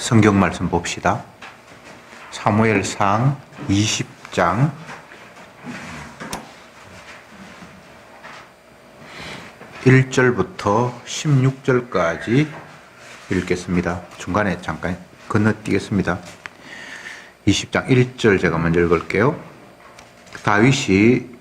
성경 말씀 봅시다. 사무엘상 20장 1절부터 16절까지 읽겠습니다. 중간에 잠깐 건너뛰겠습니다. 20장 1절 제가 먼저 읽을게요. 다윗이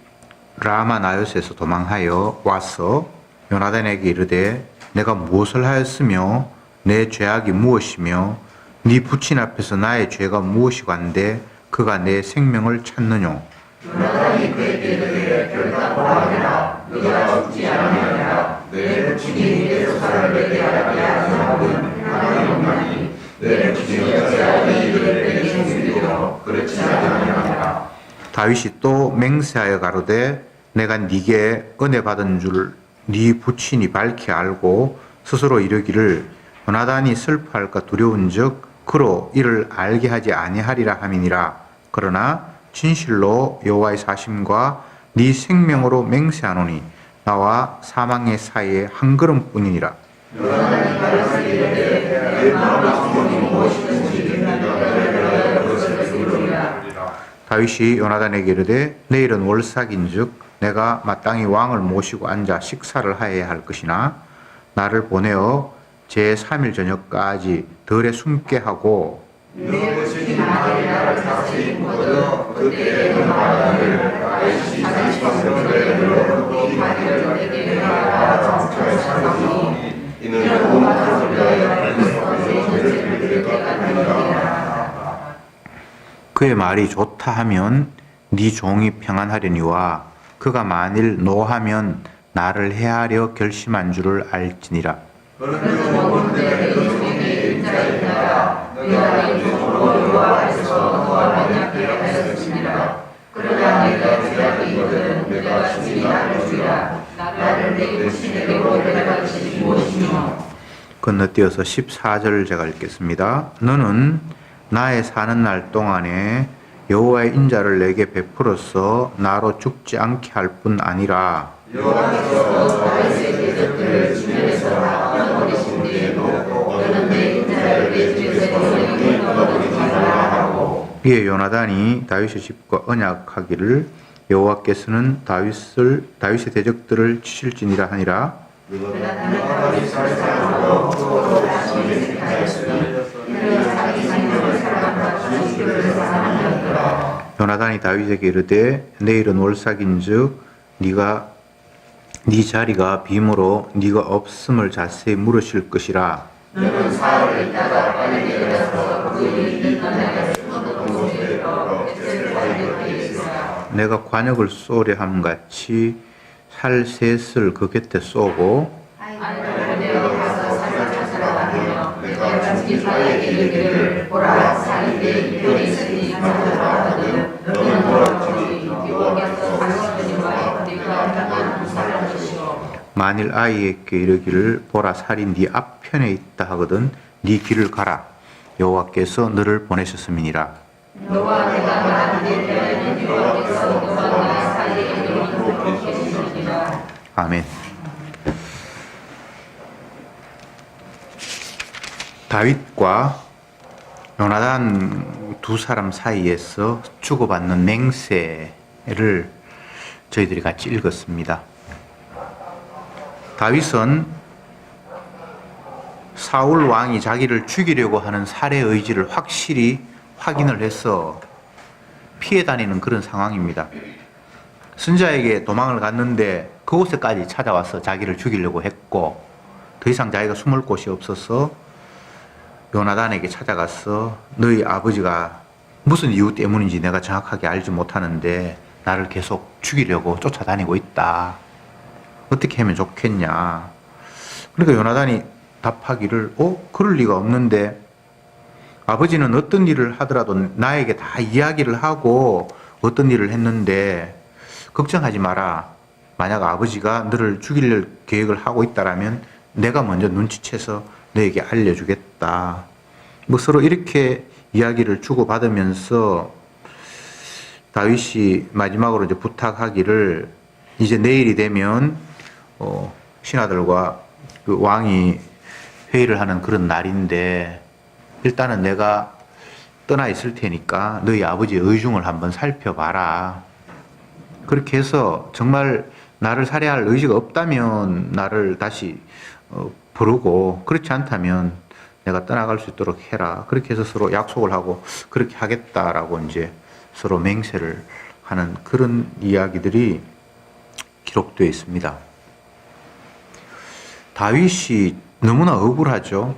라마 나요스에서 도망하여 와서 요나단에게 이르되 내가 무엇을 하였으며 내 죄악이 무엇이며 네 부친 앞에서 나의 죄가 무엇이고 한데 그가 내 생명을 찾느뇨. 요나단이 그에게 이르되 결단하라 하라. 네가 죽지 아니하리라. 내 부친이 네게서 살을 내게 하게 하시는 하나님 없나니 내 부친이 어찌하여 이를 내게 숨기리요. 그렇지 아니하리라. 다윗이 또 맹세하여 가로되 내가 네게 은혜 받은 줄 네 부친이 밝히 알고 스스로 이르기를 요나단이 슬퍼할까 두려운즉 그로 이를 알게 하지 아니하리라 함이니라. 그러나 진실로 여호와의 사심과 네 생명으로 맹세하노니 나와 사망의 사이에 한 걸음뿐이니라. 요나단이 다윗에게 이르되 내 마음의 소원이 무엇이든지 내가 그것을 이루리라. 다윗이 요나단에게 이르되 내일은 월삭인즉 내가 마땅히 왕을 모시고 앉아 식사를 하여야 할 것이나 나를 보내어 제3일 저녁까지 덜에 숨게 하고 내 부친이 나의 나를 다시 묻어 그때 요나단을 다윗이 자기 성전에 또 바리를 내게 하라. 정처에 살리니 이는 온 가족을 위하여 그리스도의 죄를 때가 되리라. 그의 말이 좋다 하면 네 종이 평안하려니와 그가 만일 노하면 나를 해하려 결심한 줄을 알지니라. 그런즉 본데 이 종이 인자이니라. 네가 이 종으로 여호와께서 너와 언약하게 하였으니라. 그러나 네가 죄악이 있거든 내가 친히 나를 주리라. 나를 내 부친에게로 데려갈 것이 무엇이며. 건너뛰어서 14절 제가 읽겠습니다. 너는 나의 사는 날 동안에 여호와의 인자를 내게 베풀어서 나로 죽지 않게 할 뿐 아니라 여호와께서 다윗의 대적들을 주변에서 다 끊어버리신 뒤에도 너는 내 인자를 내 집에서 영원히 끊어버리지 말라 하고. 이에 요나단이 다윗의 집과 언약하기를 여호와께서는 다윗의 대적들을 치실지니라 하니라. 요나단이 살살하고 또 다시 회색하였으니 이는 자기 생명을 사랑하고 지식을 사랑하였더라. 요나단이 다윗에게 이르되 내일은 월삭인즉 네 자리가 빔으로 네가 없음을 자세히 물으실 것이라. 너는 사흘 있다가 빨리 일어나서 그 일이 너에게 숨어든 곳에 들어 뱃을 관역하게 있으라. 내가 관역을 쏘려 함같이 살셋을 그 곁에 쏘고 아이를 내어 가서 살을 찾으라. 내가 자기 자에게 이르기를 보라 살이 내 이편에 있으니 찾으라 하거든 너는 돌아오지 여호와께서 당신과 네가 당한 살을 주시오. 만일 아이에게 이르기를 보라 살이 네 앞편에 있다 하거든 네 길을 가라 여호와께서 너를 보내셨음이니라. 너와 내가 말한 일에는 여호와께서 너와 나 사이에 이르는 계시니라. 아멘. 다윗과 요나단 두 사람 사이에서 주고받는 맹세를 저희들이 같이 읽었습니다. 다윗은 사울 왕이 자기를 죽이려고 하는 살해 의지를 확실히 확인을 해서 피해 다니는 그런 상황입니다. 선자에게 도망을 갔는데 그곳에까지 찾아와서 자기를 죽이려고 했고 더 이상 자기가 숨을 곳이 없어서 요나단에게 찾아가서 너희 아버지가 무슨 이유 때문인지 내가 정확하게 알지 못하는데 나를 계속 죽이려고 쫓아다니고 있다. 어떻게 하면 좋겠냐. 그러니까 요나단이 답하기를 그럴 리가 없는데 아버지는 어떤 일을 하더라도 나에게 다 이야기를 하고 어떤 일을 했는데 걱정하지 마라. 만약 아버지가 너를 죽일 계획을 하고 있다라면 내가 먼저 눈치채서 너에게 알려주겠다. 뭐 서로 이렇게 이야기를 주고받으면서 다윗이 마지막으로 이제 부탁하기를 이제 내일이 되면 신하들과 그 왕이 회의를 하는 그런 날인데 일단은 내가 떠나 있을 테니까 너희 아버지의 의중을 한번 살펴봐라. 그렇게 해서 정말 나를 살해할 의지가 없다면 나를 다시 부르고, 그렇지 않다면 내가 떠나갈 수 있도록 해라. 그렇게 해서 서로 약속을 하고 그렇게 하겠다라고 이제 서로 맹세를 하는 그런 이야기들이 기록되어 있습니다. 다윗이 너무나 억울하죠.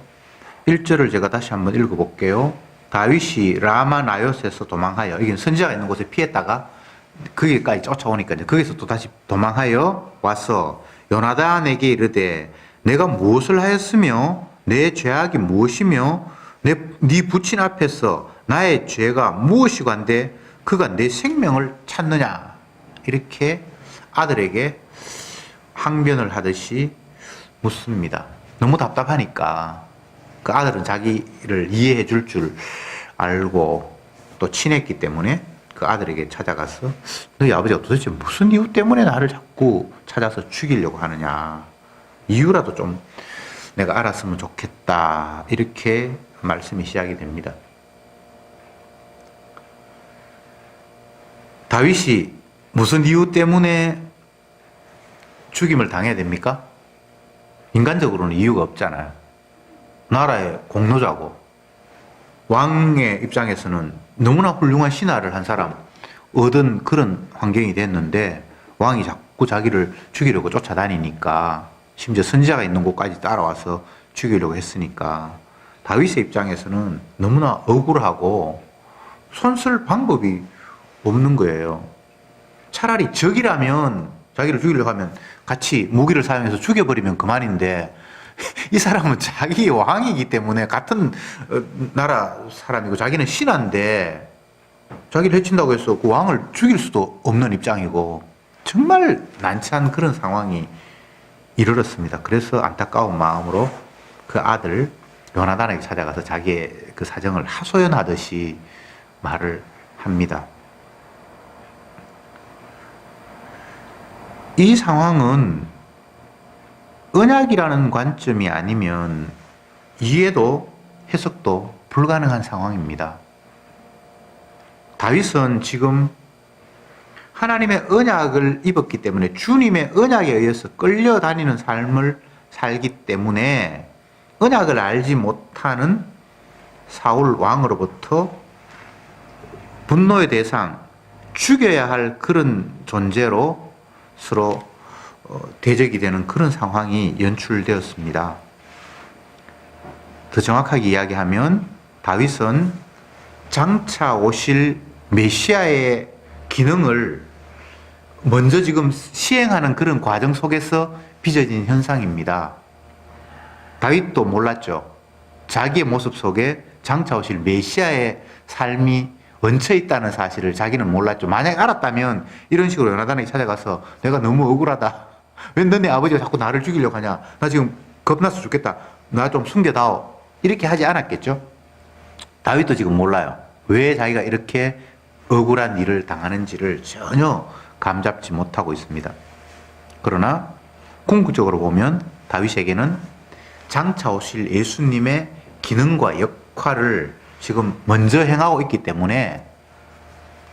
1절을 제가 다시 한번 읽어볼게요. 다윗이 라마 나요스에서 도망하여, 이게 선지자가 있는 곳에 피했다가 거기까지 쫓아오니까 이제 거기서 또 다시 도망하여 와서 요나단에게 이르되 내가 무엇을 하였으며 내 죄악이 무엇이며 네 부친 앞에서 나의 죄가 무엇이관데 그가 내 생명을 찾느냐, 이렇게 아들에게 항변을 하듯이 묻습니다. 너무 답답하니까 그 아들은 자기를 이해해 줄 알고 또 친했기 때문에 그 아들에게 찾아가서 너희 아버지가 도대체 무슨 이유 때문에 나를 자꾸 찾아서 죽이려고 하느냐, 이유라도 좀 내가 알았으면 좋겠다, 이렇게 말씀이 시작이 됩니다. 다윗이 무슨 이유 때문에 죽임을 당해야 됩니까? 인간적으로는 이유가 없잖아요. 나라의 공로자고 왕의 입장에서는 너무나 훌륭한 신하를 한 사람 얻은 그런 환경이 됐는데 왕이 자꾸 자기를 죽이려고 쫓아다니니까, 심지어 선지자가 있는 곳까지 따라와서 죽이려고 했으니까 다윗의 입장에서는 너무나 억울하고 손쓸 방법이 없는 거예요. 차라리 적이라면, 자기를 죽이려고 하면 같이 무기를 사용해서 죽여버리면 그만인데 이 사람은 자기 왕이기 때문에 같은 나라 사람이고 자기는 신하인데 자기를 해친다고 해서 그 왕을 죽일 수도 없는 입장이고 정말 난처한 그런 상황이 이르렀습니다. 그래서 안타까운 마음으로 그 아들 요나단에게 찾아가서 자기의 그 사정을 하소연하듯이 말을 합니다. 이 상황은 언약이라는 관점이 아니면 이해도 해석도 불가능한 상황입니다. 다윗은 지금 하나님의 언약을 입었기 때문에, 주님의 언약에 의해서 끌려다니는 삶을 살기 때문에 언약을 알지 못하는 사울 왕으로부터 분노의 대상, 죽여야 할 그런 존재로 서로 대적이 되는 그런 상황이 연출되었습니다. 더 정확하게 이야기하면 다윗은 장차 오실 메시아의 기능을 먼저 지금 시행하는 그런 과정 속에서 빚어진 현상입니다. 다윗도 몰랐죠. 자기의 모습 속에 장차 오실 메시아의 삶이 얹혀 있다는 사실을 자기는 몰랐죠. 만약 알았다면 이런 식으로 요나단에게 찾아가서 내가 너무 억울하다, 왜 너네 아버지가 자꾸 나를 죽이려고 하냐, 나 지금 겁나서 죽겠다, 나 좀 숨겨다오, 이렇게 하지 않았겠죠. 다윗도 지금 몰라요. 왜 자기가 이렇게 억울한 일을 당하는지를 전혀 감잡지 못하고 있습니다. 그러나 궁극적으로 보면 다윗에게는 장차 오실 예수님의 기능과 역할을 지금 먼저 행하고 있기 때문에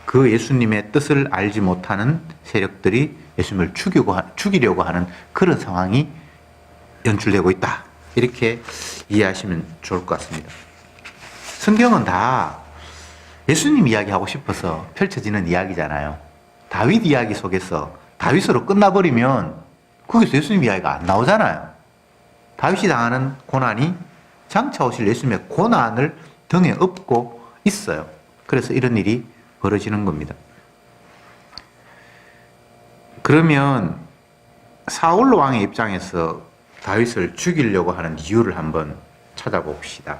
그 예수님의 뜻을 알지 못하는 세력들이 예수님을 죽이려고 하는 그런 상황이 연출되고 있다, 이렇게 이해하시면 좋을 것 같습니다. 성경은 다 예수님 이야기하고 싶어서 펼쳐지는 이야기잖아요. 다윗 이야기 속에서 다윗으로 끝나버리면 거기서 예수님 이야기가 안 나오잖아요. 다윗이 당하는 고난이 장차 오실 예수님의 고난을 등에 업고 있어요. 그래서 이런 일이 벌어지는 겁니다. 그러면 사울 왕의 입장에서 다윗을 죽이려고 하는 이유를 한번 찾아봅시다.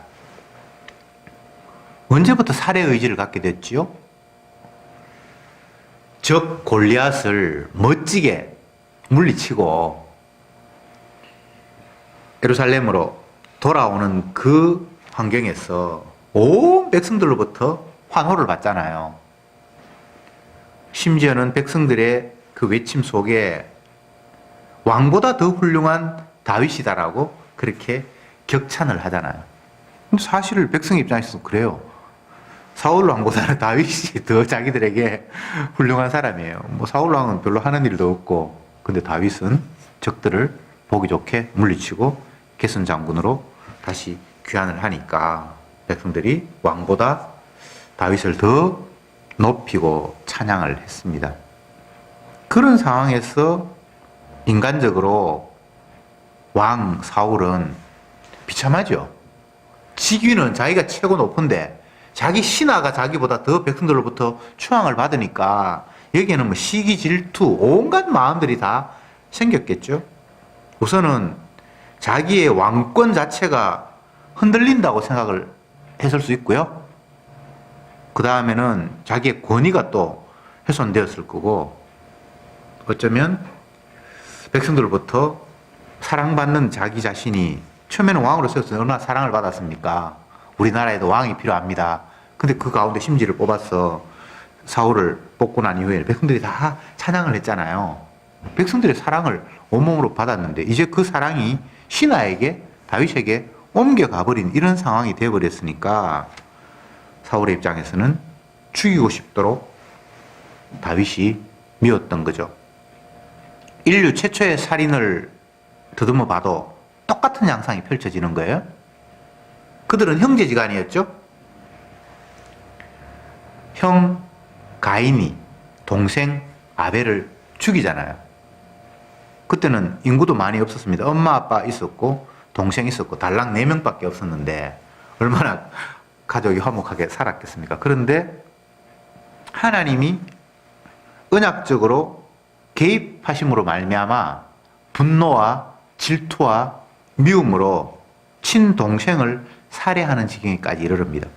언제부터 살해 의지를 갖게 됐지요? 적 골리앗을 멋지게 물리치고 예루살렘으로 돌아오는 그 환경에서 온 백성들로부터 환호를 받잖아요. 심지어는 백성들의 그 외침 속에 왕보다 더 훌륭한 다윗이다라고 그렇게 격찬을 하잖아요. 근데 사실 백성 입장에서 그래요. 사울 왕보다는 다윗이 더 자기들에게 훌륭한 사람이에요. 뭐 사울 왕은 별로 하는 일도 없고, 근데 다윗은 적들을 보기 좋게 물리치고 게슨 장군으로 다시 귀환을 하니까 백성들이 왕보다 다윗을 더 높이고 찬양을 했습니다. 그런 상황에서 인간적으로 왕 사울은 비참하죠. 직위는 자기가 최고 높은데 자기 신하가 자기보다 더 백성들로부터 추앙을 받으니까 여기에는 뭐 시기, 질투, 온갖 마음들이 다 생겼겠죠. 우선은 자기의 왕권 자체가 흔들린다고 생각을 했을 수 있고요. 그 다음에는 자기의 권위가 또 훼손되었을 거고, 어쩌면 백성들로부터 사랑받는 자기 자신이 처음에는 왕으로 세워서 얼마나 사랑을 받았습니까? 우리나라에도 왕이 필요합니다. 근데 그 가운데 심지를 뽑아서 사울을 뽑고 난 이후에 백성들이 다 찬양을 했잖아요. 백성들의 사랑을 온몸으로 받았는데 이제 그 사랑이 신하에게, 다윗에게 옮겨가 버린 이런 상황이 되어버렸으니까 사울의 입장에서는 죽이고 싶도록 다윗이 미웠던 거죠. 인류 최초의 살인을 더듬어 봐도 똑같은 양상이 펼쳐지는 거예요. 그들은 형제지간이었죠. 형 가인이 동생 아벨을 죽이잖아요. 그때는 인구도 많이 없었습니다. 엄마 아빠 있었고 동생 있었고 달랑 4명밖에 없었는데 얼마나 가족이 화목하게 살았겠습니까? 그런데 하나님이 언약적으로 개입하심으로 말미암아 분노와 질투와 미움으로 친동생을 살해하는 지경에까지 이르릅니다.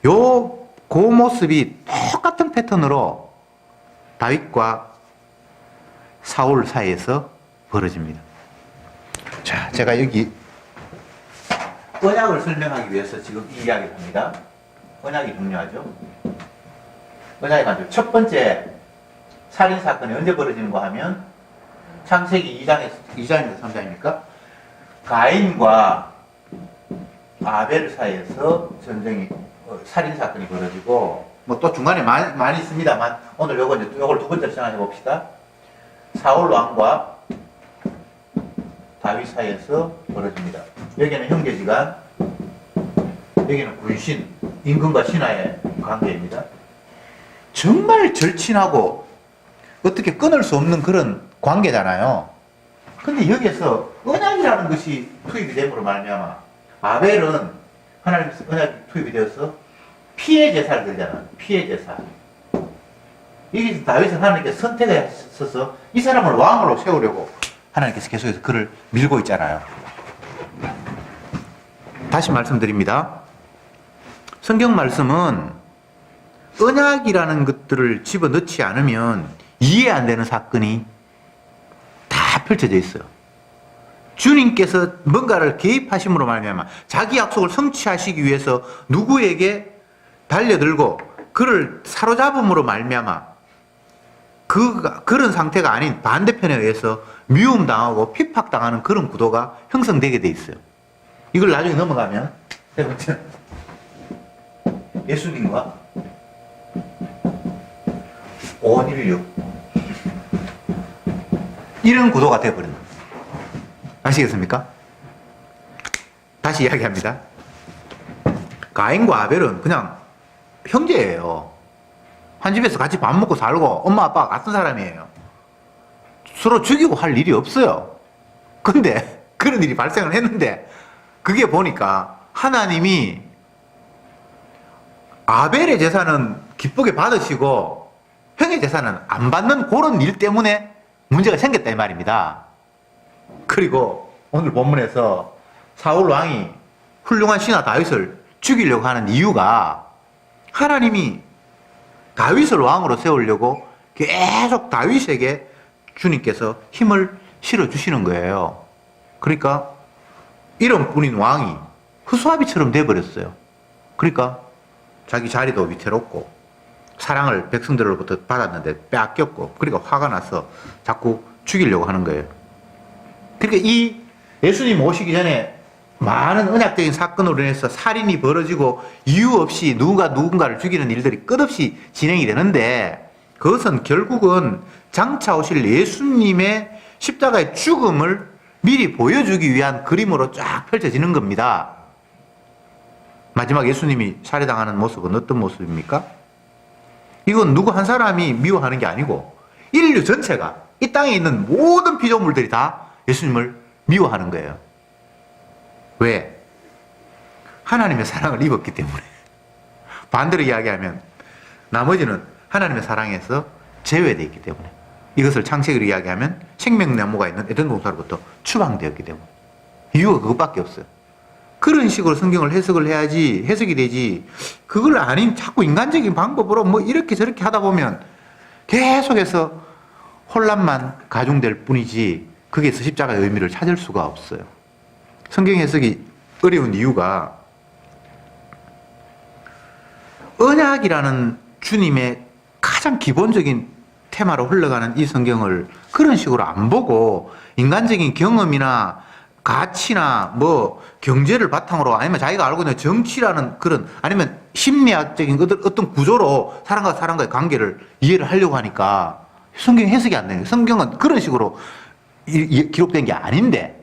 그 모습이 똑같은 패턴으로 다윗과 사울 사이에서 벌어집니다. 자, 제가 여기 언약을 설명하기 위해서 지금 이 이야기를 합니다. 언약이 중요하죠. 언약이 가지고 첫 번째 살인 사건이 언제 벌어지는가 하면 창세기 2장에서 3장입니까? 가인과 아벨 사이에서 전쟁이 살인 사건이 벌어지고 뭐 또 중간에 많이 있습니다만 오늘 요걸 두 번째로 시작해 봅시다. 사울 왕과 다윗 사이에서 벌어집니다. 여기는 형제지간, 여기는 군신, 임금과 신하의 관계입니다. 정말 절친하고 어떻게 끊을 수 없는 그런 관계잖아요. 근데 여기에서 언약이라는 것이 투입이 됨으로 말미암아 아벨은 하나님 언약이 투입이 되어서 피해 제사를 드리잖아요. 피해 제사. 여기서 다윗은 하나님께 선택을 했어서 이 사람을 왕으로 세우려고 하나님께서 계속해서 그를 밀고 있잖아요. 다시 말씀드립니다. 성경 말씀은 언약이라는 것들을 집어넣지 않으면 이해 안 되는 사건이 다 펼쳐져 있어요. 주님께서 뭔가를 개입하심으로 말미암아 자기 약속을 성취하시기 위해서 누구에게 달려들고 그를 사로잡음으로 말미암아 그런 상태가 아닌 반대편에 의해서 미움당하고 핍박당하는 그런 구도가 형성되게 돼 있어요. 이걸 나중에 넘어가면 세 번째 예수님과 온인류 이런 구도가 되어버린다. 아시겠습니까? 다시 이야기합니다. 가인과 아벨은 그냥 형제예요. 한 집에서 같이 밥 먹고 살고 엄마 아빠가 같은 사람이에요. 서로 죽이고 할 일이 없어요. 근데 그런 일이 발생을 했는데 그게 보니까 하나님이 아벨의 제사는 기쁘게 받으시고 형의 제사는 안 받는 그런 일 때문에 문제가 생겼다 이 말입니다. 그리고 오늘 본문에서 사울 왕이 훌륭한 신하 다윗을 죽이려고 하는 이유가 하나님이 다윗을 왕으로 세우려고 계속 다윗에게 주님께서 힘을 실어주시는 거예요. 그러니까 이름뿐인 왕이 허수아비처럼 돼버렸어요. 그러니까 자기 자리도 위태롭고 사랑을 백성들로부터 받았는데 빼앗겼고 그러니까 화가 나서 자꾸 죽이려고 하는 거예요. 그러니까 이 예수님 오시기 전에 많은 언약적인 사건으로 인해서 살인이 벌어지고 이유 없이 누군가를 죽이는 일들이 끝없이 진행이 되는데 그것은 결국은 장차 오실 예수님의 십자가의 죽음을 미리 보여주기 위한 그림으로 쫙 펼쳐지는 겁니다. 마지막 예수님이 살해당하는 모습은 어떤 모습입니까? 이건 누구 한 사람이 미워하는 게 아니고 인류 전체가 이 땅에 있는 모든 피조물들이 다 예수님을 미워하는 거예요. 왜? 하나님의 사랑을 입었기 때문에. 반대로 이야기하면 나머지는 하나님의 사랑에서 제외되어 있기 때문에. 이것을 창세기로 이야기하면 생명나무가 있는 에덴 동산으로부터 추방되었기 때문에. 이유가 그것밖에 없어요. 그런 식으로 성경을 해석을 해야지 해석이 되지, 그걸 아닌 자꾸 인간적인 방법으로 뭐 이렇게 저렇게 하다 보면 계속해서 혼란만 가중될 뿐이지 거기에서 십자가의 의미를 찾을 수가 없어요. 성경 해석이 어려운 이유가 언약이라는 주님의 가장 기본적인 테마로 흘러가는 이 성경을 그런 식으로 안 보고 인간적인 경험이나 가치나 뭐 경제를 바탕으로 아니면 자기가 알고 있는 정치라는 그런 아니면 심리학적인 어떤 구조로 사람과 사람과의 관계를 이해를 하려고 하니까 성경 해석이 안 돼요. 성경은 그런 식으로 기록된 게 아닌데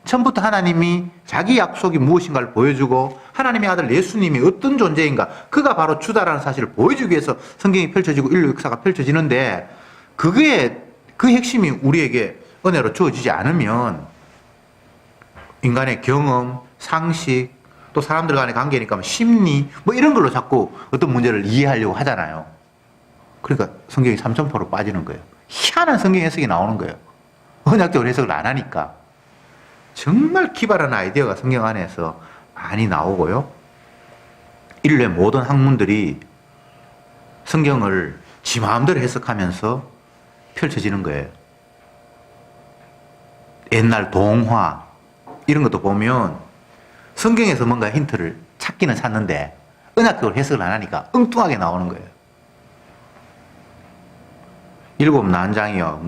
처음부터 하나님이 자기 약속이 무엇인가를 보여주고 하나님의 아들 예수님이 어떤 존재인가, 그가 바로 주다라는 사실을 보여주기 위해서 성경이 펼쳐지고 인류 역사가 펼쳐지는데 그게 그 핵심이 우리에게 은혜로 주어지지 않으면 인간의 경험, 상식, 또 사람들 간의 관계니까 심리 뭐 이런 걸로 자꾸 어떤 문제를 이해하려고 하잖아요. 그러니까 성경이 삼천포로 빠지는 거예요. 희한한 성경 해석이 나오는 거예요. 언약적으로 해석을 안 하니까. 정말 기발한 아이디어가 성경 안에서 많이 나오고요. 인류의 모든 학문들이 성경을 지 마음대로 해석하면서 펼쳐지는 거예요. 옛날 동화 이런 것도 보면 성경에서 뭔가 힌트를 찾기는 찾는데 언약적으로 해석을 안 하니까 엉뚱하게 나오는 거예요. 일곱 난장이요,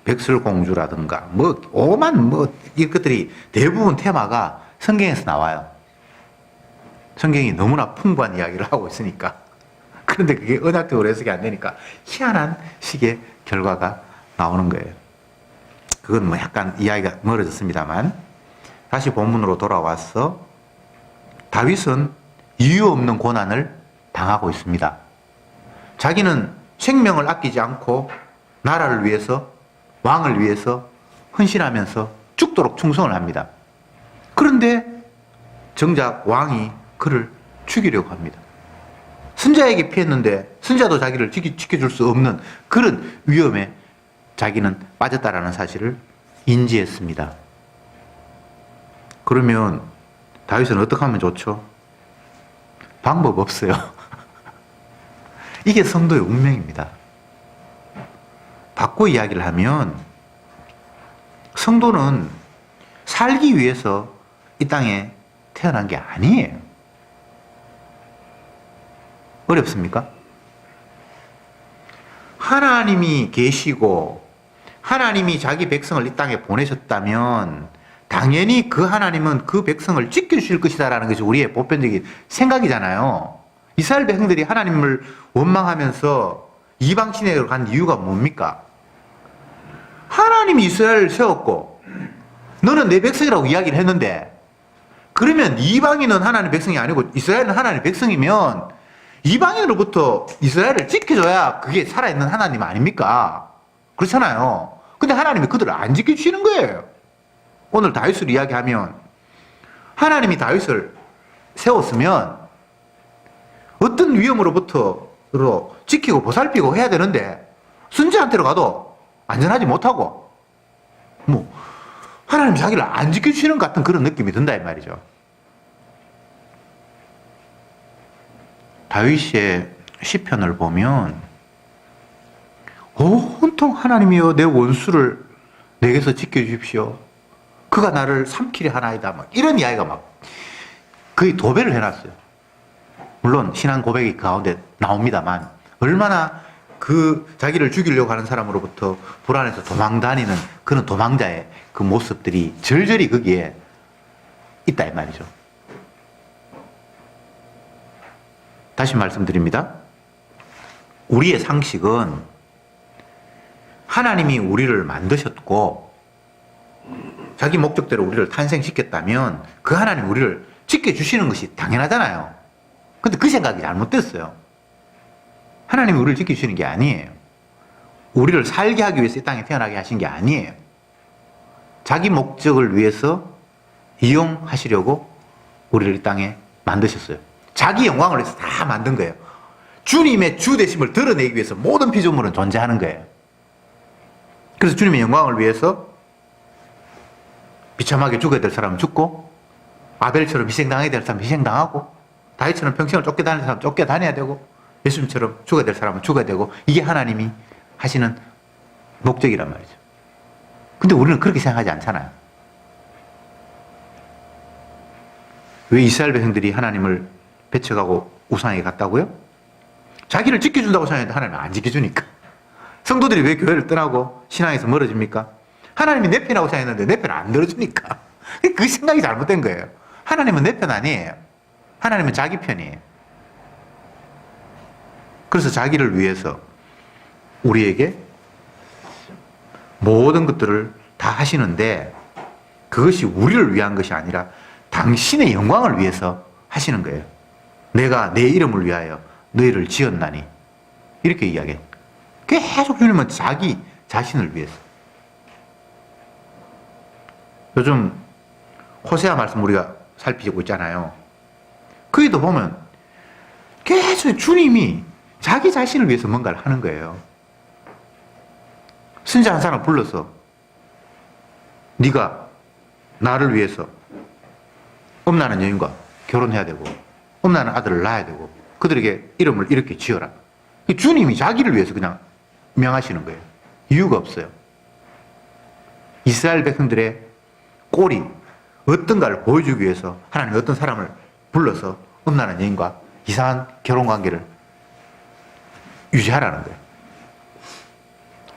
백설공주라든가, 오만, 이것들이 대부분 테마가 성경에서 나와요. 성경이 너무나 풍부한 이야기를 하고 있으니까. 그런데 그게 언약적으로 해석이 안 되니까 희한한 식의 결과가 나오는 거예요. 그건 뭐 약간 이야기가 멀어졌습니다만, 다시 본문으로 돌아와서 다윗은 이유 없는 고난을 당하고 있습니다. 자기는 생명을 아끼지 않고 나라를 위해서, 왕을 위해서 헌신하면서 죽도록 충성을 합니다. 그런데 정작 왕이 그를 죽이려고 합니다. 선자에게 피했는데 선자도 자기를 지켜줄 수 없는 그런 위험에 자기는 빠졌다라는 사실을 인지했습니다. 그러면 다윗은 어떻게 하면 좋죠? 방법 없어요. 이게 성도의 운명입니다. 바꿔 이야기를 하면 성도는 살기 위해서 이 땅에 태어난 게 아니에요. 어렵습니까? 하나님이 계시고 하나님이 자기 백성을 이 땅에 보내셨다면 당연히 그 하나님은 그 백성을 지켜주실 것이다라는 것이 우리의 보편적인 생각이잖아요. 이스라엘 백성들이 하나님을 원망하면서 이방 신에게로 간 이유가 뭡니까? 하나님이 이스라엘을 세웠고 너는 내 백성이라고 이야기를 했는데, 그러면 이방인은 하나님의 백성이 아니고 이스라엘은 하나님의 백성이면 이방인으로부터 이스라엘을 지켜줘야 그게 살아있는 하나님 아닙니까? 그렇잖아요. 근데 하나님이 그들을 안 지켜주시는 거예요. 오늘 다윗을 이야기하면 하나님이 다윗을 세웠으면 어떤 위험으로부터 지키고 보살피고 해야 되는데 선지한테로 가도 안전하지 못하고 하나님 자기를 안 지켜주시는 것 같은 그런 느낌이 든다 이 말이죠. 다윗의 시편을 보면 온통 하나님이여 내 원수를 내게서 지켜주십시오. 그가 나를 삼키려 하나이다. 이런 이야기가 거의 도배를 해놨어요. 물론 신앙 고백이 그 가운데 나옵니다만 얼마나 그 자기를 죽이려고 하는 사람으로부터 불안해서 도망다니는 그런 도망자의 그 모습들이 절절히 거기에 있다 이 말이죠. 다시 말씀드립니다. 우리의 상식은 하나님이 우리를 만드셨고 자기 목적대로 우리를 탄생시켰다면 그 하나님 우리를 지켜주시는 것이 당연하잖아요. 근데 그 생각이 잘못됐어요. 하나님이 우리를 지켜주시는 게 아니에요. 우리를 살게 하기 위해서 이 땅에 태어나게 하신 게 아니에요. 자기 목적을 위해서 이용하시려고 우리를 이 땅에 만드셨어요. 자기 영광을 위해서 다 만든 거예요. 주님의 주되심을 드러내기 위해서 모든 피조물은 존재하는 거예요. 그래서 주님의 영광을 위해서 비참하게 죽어야 될 사람은 죽고 아벨처럼 희생당해야 될 사람은 희생당하고 다윗처럼 평생을 쫓겨다닐 사람은 쫓겨다녀야 되고 예수님처럼 죽어야 될 사람은 죽어야 되고 이게 하나님이 하시는 목적이란 말이죠. 근데 우리는 그렇게 생각하지 않잖아요. 왜 이스라엘 백성들이 하나님을 배척하고 우상에게 갔다고요? 자기를 지켜준다고 생각했는데 하나님은 안 지켜주니까. 성도들이 왜 교회를 떠나고 신앙에서 멀어집니까? 하나님이 내 편이라고 생각했는데 내 편 안 들어주니까. 그 생각이 잘못된 거예요. 하나님은 내 편 아니에요. 하나님은 자기 편이에요. 그래서 자기를 위해서 우리에게 모든 것들을 다 하시는데 그것이 우리를 위한 것이 아니라 당신의 영광을 위해서 하시는 거예요. 내가 내 이름을 위하여 너희를 지었나니 이렇게 이야기해요. 계속 주님은 자기 자신을 위해서. 요즘 호세아 말씀 우리가 살피고 있잖아요. 거기도 보면 계속 주님이 자기 자신을 위해서 뭔가를 하는 거예요. 선지자 한 사람 불러서 네가 나를 위해서 엄나는 여인과 결혼해야 되고 엄나는 아들을 낳아야 되고 그들에게 이름을 이렇게 지어라. 주님이 자기를 위해서 그냥 명하시는 거예요. 이유가 없어요. 이스라엘 백성들의 꼴이 어떤가를 보여주기 위해서 하나님이 어떤 사람을 불러서 엄나는 여인과 이상한 결혼관계를 유지하라는 거예요.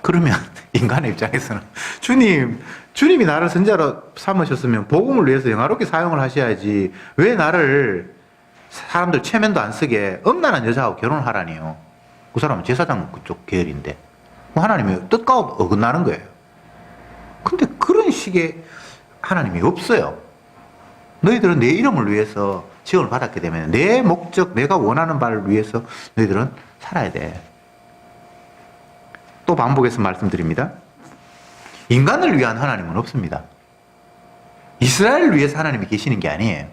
그러면 인간의 입장에서는 주님이 나를 선지자로 삼으셨으면 복음을 위해서 영화롭게 사용을 하셔야지 왜 나를 사람들 체면도 안 쓰게 엄난한 여자하고 결혼하라니요. 그 사람은 제사장 그쪽 계열인데 하나님의 뜻과 어긋나는 거예요. 근데 그런 식의 하나님이 없어요. 너희들은 내 이름을 위해서 지원을 받았기 때문에 내 목적, 내가 원하는 바를 위해서 너희들은 살아야 돼. 또 반복해서 말씀드립니다. 인간을 위한 하나님은 없습니다. 이스라엘을 위해서 하나님이 계시는 게 아니에요.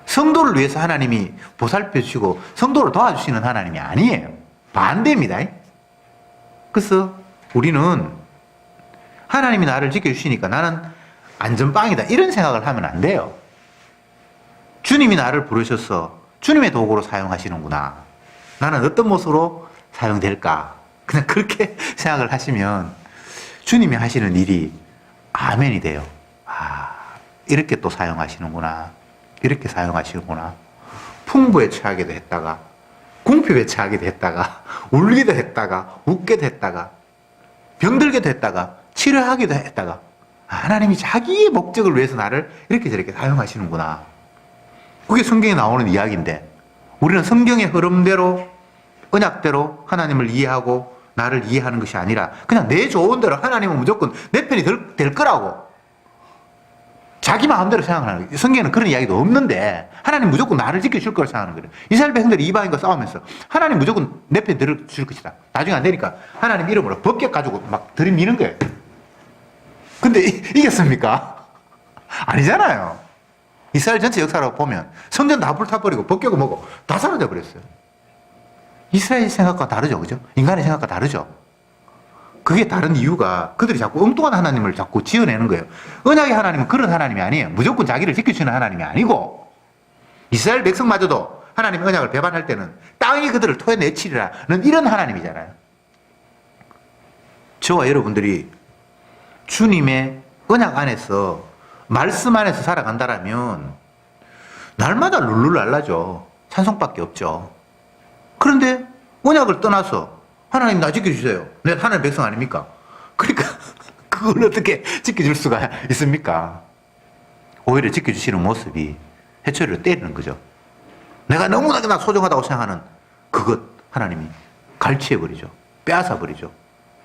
성도를 위해서 하나님이 보살펴 주시고 성도를 도와주시는 하나님이 아니에요. 반대입니다. 그래서 우리는 하나님이 나를 지켜주시니까 나는 안전빵이다 이런 생각을 하면 안 돼요. 주님이 나를 부르셔서 주님의 도구로 사용하시는구나. 나는 어떤 모습으로 사용될까? 그냥 그렇게 생각을 하시면 주님이 하시는 일이 아멘이 돼요. 아, 이렇게 또 사용하시는구나. 이렇게 사용하시는구나. 풍부에 처하기도 했다가 궁핍에 처하기도 했다가 울기도 했다가 웃기도 했다가 병들기도 했다가 치료하기도 했다가 하나님이 자기의 목적을 위해서 나를 이렇게 저렇게 사용하시는구나. 그게 성경에 나오는 이야기인데 우리는 성경의 흐름대로 언약대로 하나님을 이해하고 나를 이해하는 것이 아니라 그냥 내 좋은 대로 하나님은 무조건 내 편이 될 거라고 자기 마음대로 생각하는 거예요. 성경에는 그런 이야기도 없는데 하나님 무조건 나를 지켜줄 걸 생각하는 거예요. 이스라엘 백성들이 이방인과 싸우면서 하나님 무조건 내 편이 들어줄 것이다. 나중에 안 되니까 하나님 이름으로 법궤 가지고 막 들이미는 거예요. 근데 이겼습니까? 아니잖아요. 이스라엘 전체 역사라고 보면 성전 다 불타버리고 법궤가 뭐고 다 사라져버렸어요. 이스라엘 생각과 다르죠. 그죠? 인간의 생각과 다르죠. 그게 다른 이유가 그들이 자꾸 엉뚱한 하나님을 자꾸 지어내는 거예요. 언약의 하나님은 그런 하나님이 아니에요. 무조건 자기를 지켜주는 하나님이 아니고 이스라엘 백성마저도 하나님의 언약을 배반할 때는 땅이 그들을 토해내치리라는 이런 하나님이잖아요. 저와 여러분들이 주님의 언약 안에서 말씀 안에서 살아간다라면 날마다 룰루랄라죠. 찬송밖에 없죠. 그런데 언약을 떠나서 하나님 나 지켜주세요. 내가 하나님 백성 아닙니까? 그러니까 그걸 어떻게 지켜줄 수가 있습니까? 오히려 지켜주시는 모습이 해초리를 때리는 거죠. 내가 너무나 소중하다고 생각하는 그것 하나님이 갈취해버리죠. 빼앗아버리죠.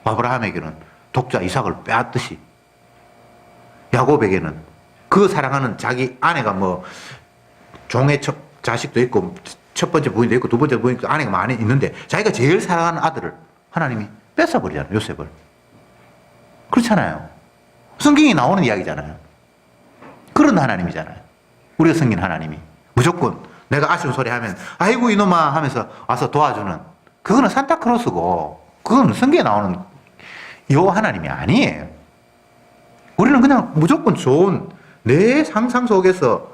아브라함에게는 독자 이삭을 빼앗듯이, 야곱에게는 그 사랑하는 자기 아내가 뭐 종의 자식도 있고 첫 번째 부인도 있고 두 번째 부인도 있고 아내가 많이 있는데 자기가 제일 사랑하는 아들을 하나님이 뺏어버리잖아요. 요셉을. 그렇잖아요. 성경에 나오는 이야기잖아요. 그런 하나님이잖아요. 우리가 섬긴 하나님이. 무조건 내가 아쉬운 소리 하면 아이고 이놈아 하면서 와서 도와주는, 그거는 산타크로스고 그건 성경에 나오는 요 하나님이 아니에요. 우리는 그냥 무조건 좋은 내 상상 속에서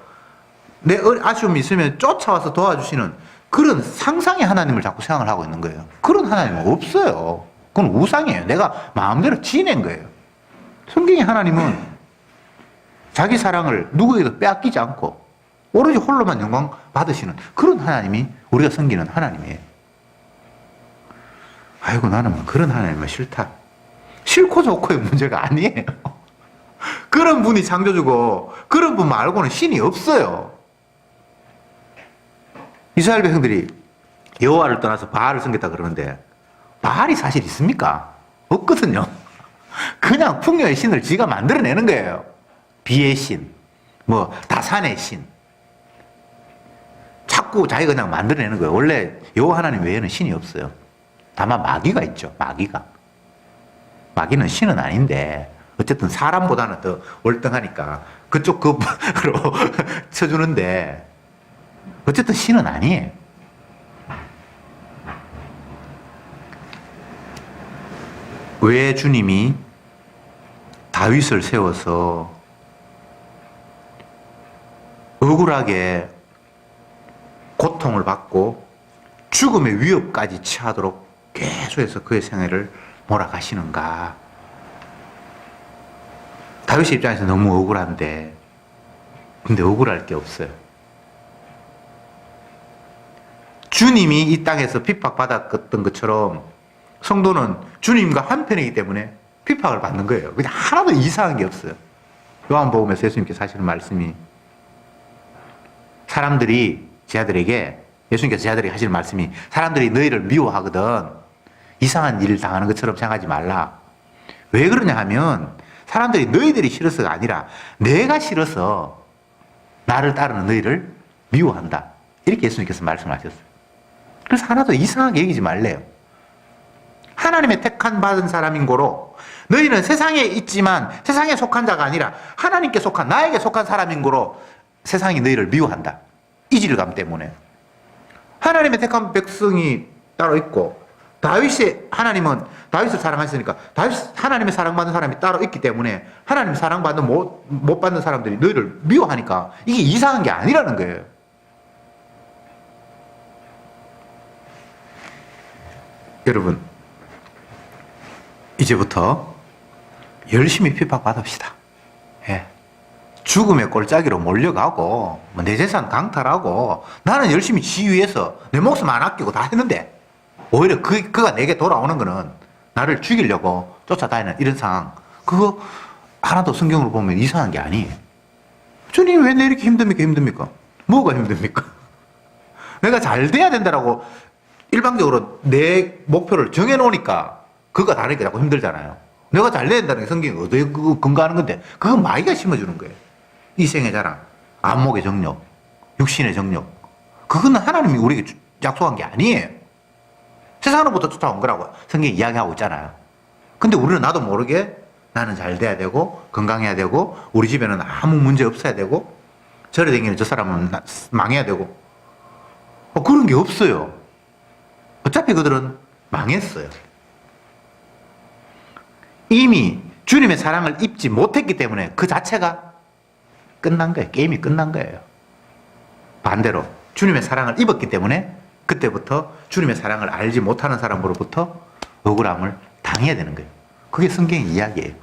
내 아쉬움이 있으면 쫓아와서 도와주시는 그런 상상의 하나님을 자꾸 생각을 하고 있는 거예요. 그런 하나님은 없어요. 그건 우상이에요. 내가 마음대로 지낸 거예요. 성경의 하나님은 자기 사랑을 누구에게도 빼앗기지 않고 오로지 홀로만 영광 받으시는 그런 하나님이 우리가 섬기는 하나님이에요. 아이고 나는 그런 하나님은 싫다. 싫고 좋고의 문제가 아니에요. 그런 분이 창조주고 그런 분 말고는 신이 없어요. 이스라엘 백성들이 여호와를 떠나서 바알을 섬겼다 그러는데 바알이 사실 있습니까? 없거든요. 그냥 풍요의 신을 지가 만들어내는 거예요. 비의 신, 뭐 다산의 신, 자꾸 자기가 그냥 만들어내는 거예요. 원래 여호와 하나님 외에는 신이 없어요. 다만 마귀가 있죠. 마귀는 신은 아닌데 어쨌든 사람보다는 더 월등하니까 그쪽 급으로 쳐주는데 어쨌든 신은 아니에요. 왜 주님이 다윗을 세워서 억울하게 고통을 받고 죽음의 위협까지 처하도록 계속해서 그의 생애를 몰아가시는가? 다윗의 입장에서 너무 억울한데, 근데 억울할 게 없어요. 주님이 이 땅에서 핍박받았던 것처럼 성도는 주님과 한편이기 때문에 핍박을 받는 거예요. 그냥 하나도 이상한 게 없어요. 요한복음에서 예수님께서 하시는 말씀이 예수님께서 제 아들에게 하시는 말씀이 사람들이 너희를 미워하거든 이상한 일을 당하는 것처럼 생각하지 말라. 왜 그러냐 하면 사람들이 너희들이 싫어서가 아니라 내가 싫어서 나를 따르는 너희를 미워한다. 이렇게 예수님께서 말씀하셨어요. 그래서 하나도 이상하게 여기지 말래요. 하나님의 택한 받은 사람인 고로 너희는 세상에 있지만 세상에 속한 자가 아니라 하나님께 속한 나에게 속한 사람인 고로 세상이 너희를 미워한다. 이질감 때문에. 하나님의 택한 백성이 따로 있고 하나님은 다윗을 사랑하시니까 하나님의 사랑받는 사람이 따로 있기 때문에 하나님 사랑받는 못 받는 사람들이 너희를 미워하니까 이게 이상한 게 아니라는 거예요. 여러분, 이제부터 열심히 핍박받읍시다. 예. 죽음의 골짜기로 몰려가고 내 재산 강탈하고 나는 열심히 지휘해서 내 목숨 안 아끼고 다 했는데 오히려 그가 내게 돌아오는 거는 나를 죽이려고 쫓아다니는 이런 상황, 그거 하나도 성경으로 보면 이상한 게 아니에요. 주님 왜 내 이렇게 힘듭니까? 뭐가 힘듭니까? 내가 잘 돼야 된다라고 일방적으로 내 목표를 정해놓으니까 그가 다르니까 자꾸 힘들잖아요. 내가 잘 돼야 된다는 게 성경이 어디에 근거하는 건데 그건 마귀가 심어주는 거예요. 이생의 자랑, 안목의 정욕, 육신의 정욕, 그거는 하나님이 우리에게 약속한 게 아니에요. 세상으로부터 쫓아온 거라고 성경이 이야기하고 있잖아요. 근데 우리는 나도 모르게 나는 잘 돼야 되고 건강해야 되고 우리 집에는 아무 문제 없어야 되고 저래 다니는 저 사람은 망해야 되고 그런 게 없어요. 어차피 그들은 망했어요. 이미 주님의 사랑을 입지 못했기 때문에 그 자체가 끝난 거예요. 게임이 끝난 거예요. 반대로 주님의 사랑을 입었기 때문에 그때부터 주님의 사랑을 알지 못하는 사람으로부터 억울함을 당해야 되는 거예요. 그게 성경의 이야기예요.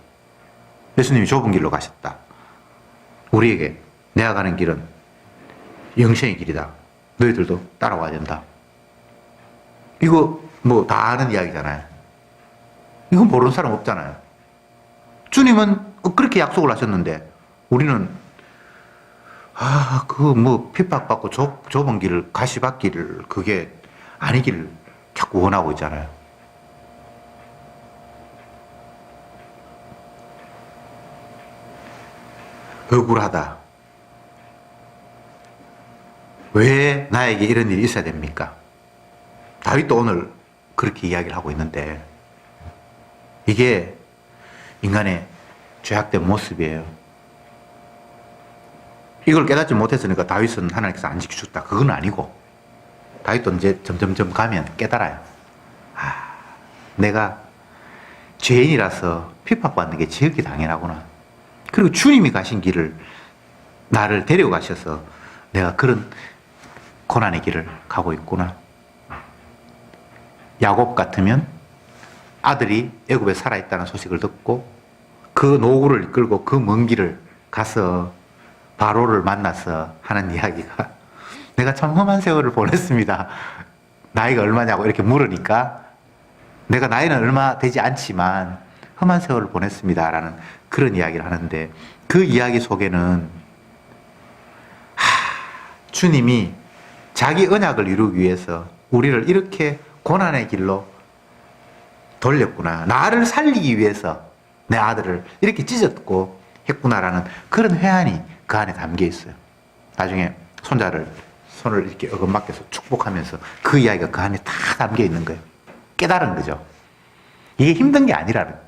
예수님이 좁은 길로 가셨다. 우리에게 내가 가는 길은 영생의 길이다. 너희들도 따라와야 된다. 이거 뭐 다 아는 이야기잖아요. 이건 모르는 사람 없잖아요. 주님은 그렇게 약속을 하셨는데 우리는 그 뭐 핍박받고 좁은 길을 가시밭길을 그게 아니기를 자꾸 원하고 있잖아요. 억울하다. 왜 나에게 이런 일이 있어야 됩니까? 다윗도 오늘 그렇게 이야기를 하고 있는데 이게 인간의 죄악된 모습이에요. 이걸 깨닫지 못했으니까 다윗은 하나님께서 안 지켜줬다. 그건 아니고 다윗도 이제 점점점 가면 깨달아요. 내가 죄인이라서 핍박받는 게 지극히 당연하구나. 그리고 주님이 가신 길을 나를 데려가셔서 내가 그런 고난의 길을 가고 있구나. 야곱 같으면 아들이 애굽에 살아있다는 소식을 듣고 그 노구를 이끌고 그 먼 길을 가서 바로를 만나서 하는 이야기가 내가 참 험한 세월을 보냈습니다. 나이가 얼마냐고 이렇게 물으니까 내가 나이는 얼마 되지 않지만 험한 세월을 보냈습니다. 라는 그런 이야기를 하는데 그 이야기 속에는 주님이 자기 언약을 이루기 위해서 우리를 이렇게 고난의 길로 돌렸구나. 나를 살리기 위해서 내 아들을 이렇게 찢었고 했구나라는 그런 회한이 그 안에 담겨 있어요. 나중에 손을 이렇게 어긋맞게서 축복하면서 그 이야기가 그 안에 다 담겨 있는 거예요. 깨달은 거죠. 이게 힘든 게 아니라는 거예요.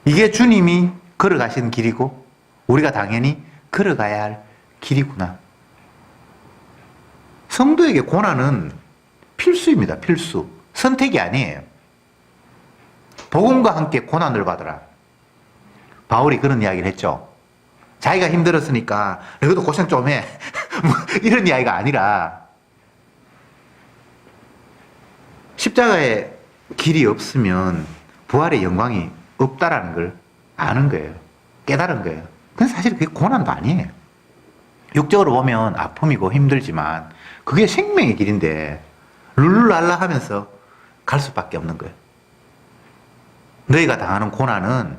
이게 주님이 걸어가신 길이고 우리가 당연히 걸어가야 할 길이구나. 성도에게 고난은 필수입니다. 필수. 선택이 아니에요. 복음과 함께 고난을 받으라. 바울이 그런 이야기를 했죠. 자기가 힘들었으니까 너희도 고생 좀 해. 뭐 이런 이야기가 아니라 십자가의 길이 없으면 부활의 영광이 없다라는 걸 아는 거예요. 깨달은 거예요. 근데 사실 그게 고난도 아니에요. 육적으로 보면 아픔이고 힘들지만 그게 생명의 길인데 룰루랄라 하면서 갈 수밖에 없는 거예요. 너희가 당하는 고난은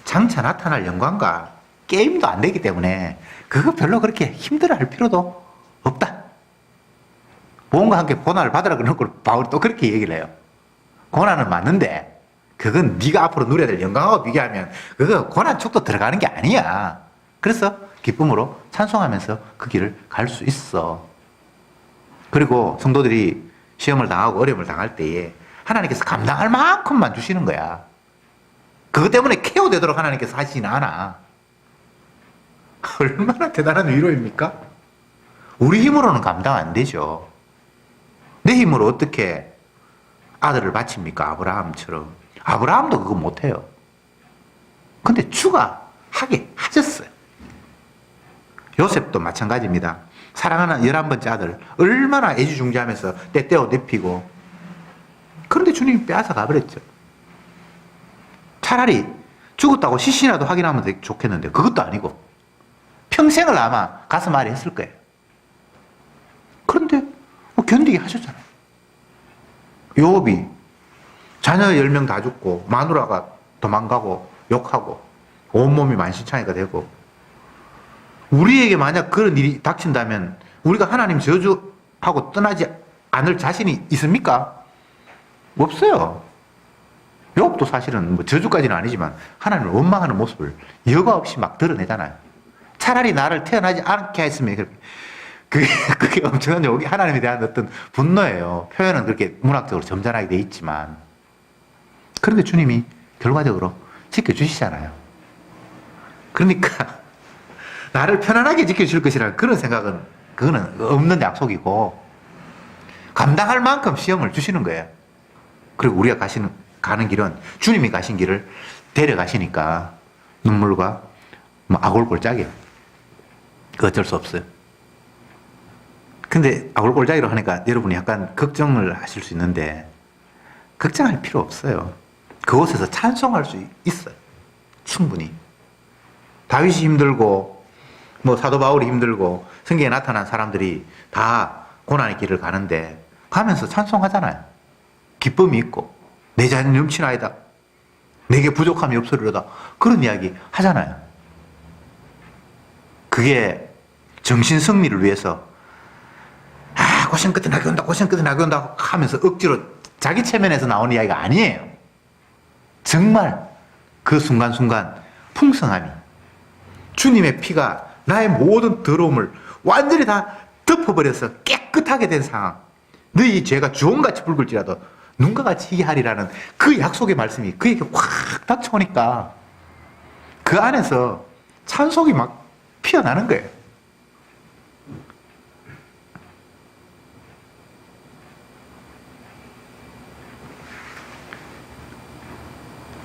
장차 나타날 영광과 게임도 안 되기 때문에 그거 별로 그렇게 힘들어할 필요도 없다. 복음과 함께 고난을 받으라 그러는 걸 바울이 또 그렇게 얘기를 해요. 고난은 맞는데 그건 네가 앞으로 누려야 될 영광하고 비교하면 그거 고난 축도 들어가는 게 아니야. 그래서 기쁨으로 찬송하면서 그 길을 갈 수 있어. 그리고 성도들이 시험을 당하고 어려움을 당할 때에 하나님께서 감당할 만큼만 주시는 거야. 그것 때문에 케어되도록 하나님께서 하시진 않아. 얼마나 대단한 위로입니까? 우리 힘으로는 감당 안 되죠. 내 힘으로 어떻게 아들을 바칩니까? 아브라함처럼. 아브라함도 그거 못해요. 근데 주가 하게 하셨어요. 요셉도 마찬가지입니다. 사랑하는 11번째 아들 얼마나 애지중지하면서 때때어 냅히고 그런데 주님이 빼앗아 가버렸죠. 차라리 죽었다고 시신이라도 확인하면 되게 좋겠는데 그것도 아니고 평생을 아마 가슴 앓이 했을 거예요. 그런데 뭐 견디게 하셨잖아요. 요업이 자녀 10명 다 죽고 마누라가 도망가고 욕하고 온몸이 만신창이가 되고 우리에게 만약 그런 일이 닥친다면 우리가 하나님 저주하고 떠나지 않을 자신이 있습니까? 없어요. 욥도 사실은 뭐 저주까지는 아니지만 하나님을 원망하는 모습을 여과 없이 막 드러내잖아요. 차라리 나를 태어나지 않게 했으면 그게 엄청난 여기 하나님에 대한 어떤 분노예요. 표현은 그렇게 문학적으로 점잖하게 돼 있지만 그런데 주님이 결과적으로 지켜주시잖아요. 그러니까 나를 편안하게 지켜줄 것이라는 그런 생각은 그거는 없는 약속이고 감당할 만큼 시험을 주시는 거예요. 그리고 우리가 가는 길은 주님이 가신 길을 데려가시니까 눈물과 뭐 아골골짜기예요. 그 어쩔 수 없어요. 근데 아골골짜기로 하니까 여러분이 약간 걱정을 하실 수 있는데 걱정할 필요 없어요. 그곳에서 찬송할 수 있어요. 충분히. 다윗이 힘들고 뭐 사도 바울이 힘들고 성경에 나타난 사람들이 다 고난의 길을 가는데 가면서 찬송하잖아요. 기쁨이 있고 내 자는 넘치나이다. 내게 부족함이 없으리로다. 그런 이야기 하잖아요. 그게 정신 승리를 위해서 고생 끝에 낙이 온다, 고생 끝에 낙이 온다 하면서 억지로 자기 체면에서 나오는 이야기가 아니에요. 정말 그 순간순간 풍성함이, 주님의 피가 나의 모든 더러움을 완전히 다 덮어버려서 깨끗하게 된 상황. 너희 죄가 주홍같이 붉을지라도 눈과 같이 희게 하리라는 그 약속의 말씀이 그에게 확 닥쳐오니까 그 안에서 찬송이 막 피어나는 거예요.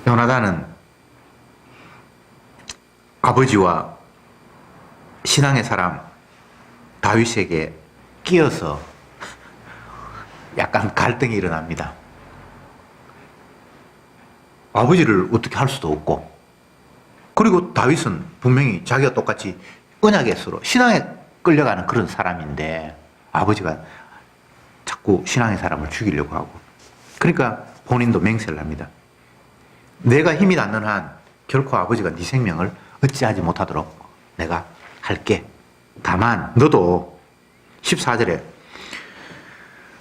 요나단은 아버지와 신앙의 사람 다윗에게 끼어서 약간 갈등이 일어납니다. 아버지를 어떻게 할 수도 없고, 그리고 다윗은 분명히 자기가 똑같이 언약의 수로 신앙에 끌려가는 그런 사람인데 아버지가 자꾸 신앙의 사람을 죽이려고 하고, 그러니까 본인도 맹세를 합니다. 내가 힘이 닿는 한 결코 아버지가 네 생명을 어찌하지 못하도록 내가 할게. 다만 너도 14절에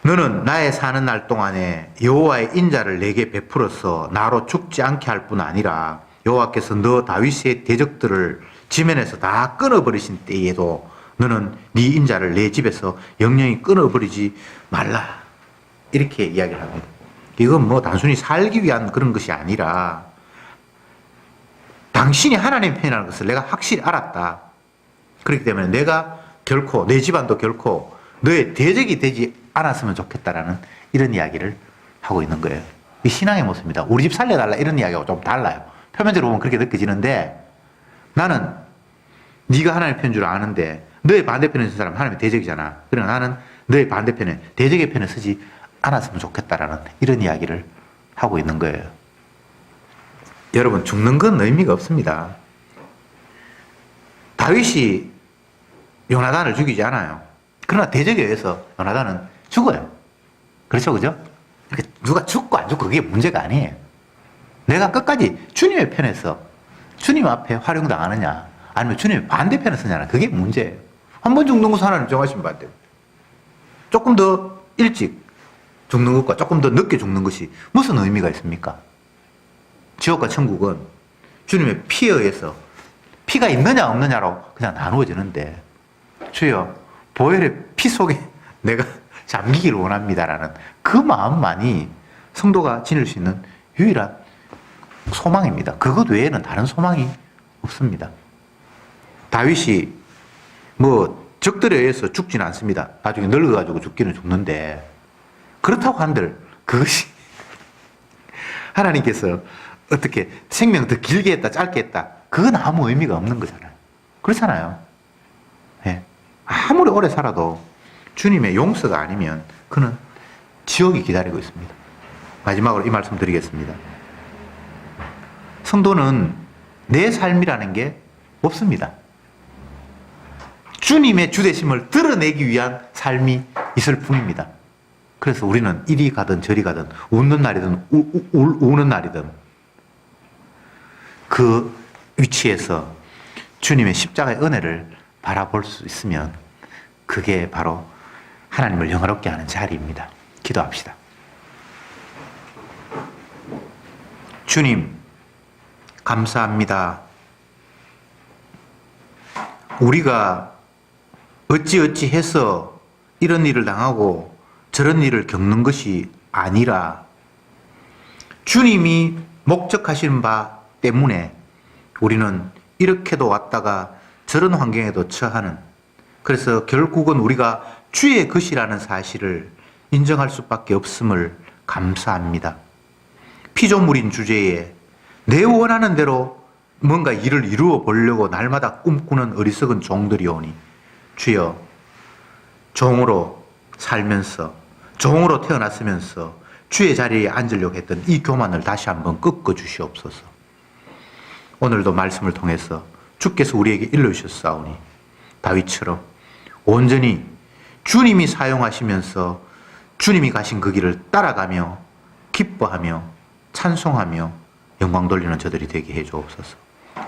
너는 나의 사는 날 동안에 여호와의 인자를 내게 베풀어서 나로 죽지 않게 할 뿐 아니라 여호와께서 너 다윗의 대적들을 지면에서 다 끊어버리신 때에도 너는 네 인자를 내 집에서 영영히 끊어버리지 말라. 이렇게 이야기를 합니다. 이건 뭐 단순히 살기 위한 그런 것이 아니라 당신이 하나님의 편이라는 것을 내가 확실히 알았다. 그렇기 때문에 내가 결코, 내 집안도 결코 너의 대적이 되지 않았으면 좋겠다라는 이런 이야기를 하고 있는 거예요. 이 신앙의 모습입니다. 우리 집 살려달라 이런 이야기하고 좀 달라요. 표면적으로 보면 그렇게 느껴지는데, 나는 네가 하나님의 편인 줄 아는데 너의 반대편에 있는 사람은 하나님의 대적이잖아. 그러나 나는 너의 반대편에, 대적의 편에 서지 않았으면 좋겠다라는 이런 이야기를 하고 있는 거예요. 여러분, 죽는 건 의미가 없습니다. 다윗이 요나단을 죽이지 않아요. 그러나 대적에 의해서 요나단은 죽어요. 그렇죠, 그죠? 이렇게 누가 죽고 안 죽고 그게 문제가 아니에요. 내가 끝까지 주님의 편에서 주님 앞에 활용당하느냐, 아니면 주님의 반대편에 서냐는 그게 문제예요. 한 번 죽는 것은 하나님 정하신 바대로 조금 더 일찍 죽는 것과 조금 더 늦게 죽는 것이 무슨 의미가 있습니까? 지옥과 천국은 주님의 피에 의해서, 피가 있느냐 없느냐로 그냥 나누어지는데, 주여 보혈의 피 속에 내가 잠기기를 원합니다라는 그 마음만이 성도가 지닐 수 있는 유일한 소망입니다. 그것 외에는 다른 소망이 없습니다. 다윗이 뭐 적들에 의해서 죽지는 않습니다. 나중에 늙어가지고 죽기는 죽는데, 그렇다고 한들 그것이 하나님께서 어떻게 생명 더 길게 했다 짧게 했다, 그건 아무 의미가 없는 거잖아요. 그렇잖아요. 네. 아무리 오래 살아도 주님의 용서가 아니면 그는 지옥이 기다리고 있습니다. 마지막으로 이 말씀 드리겠습니다. 성도는 내 삶이라는 게 없습니다. 주님의 주되심을 드러내기 위한 삶이 있을 뿐입니다. 그래서 우리는 이리 가든 저리 가든, 웃는 날이든 우는 날이든 그 위치에서 주님의 십자가의 은혜를 바라볼 수 있으면 그게 바로 하나님을 영화롭게 하는 자리입니다. 기도합시다. 주님, 감사합니다. 우리가 어찌어찌 해서 이런 일을 당하고 저런 일을 겪는 것이 아니라 주님이 목적하신 바 때문에 우리는 이렇게도 왔다가 저런 환경에도 처하는, 그래서 결국은 우리가 주의 것이라는 사실을 인정할 수밖에 없음을 감사합니다. 피조물인 주제에 내 원하는 대로 뭔가 일을 이루어 보려고 날마다 꿈꾸는 어리석은 종들이 오니, 주여, 종으로 살면서, 종으로 태어났으면서 주의 자리에 앉으려고 했던 이 교만을 다시 한번 꺾어 주시옵소서. 오늘도 말씀을 통해서 주께서 우리에게 일러주셨사오니 다윗처럼 온전히 주님이 사용하시면서 주님이 가신 그 길을 따라가며 기뻐하며 찬송하며 영광 돌리는 저들이 되게 해 주옵소서.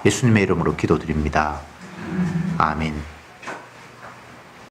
예수님의 이름으로 기도드립니다. 아멘.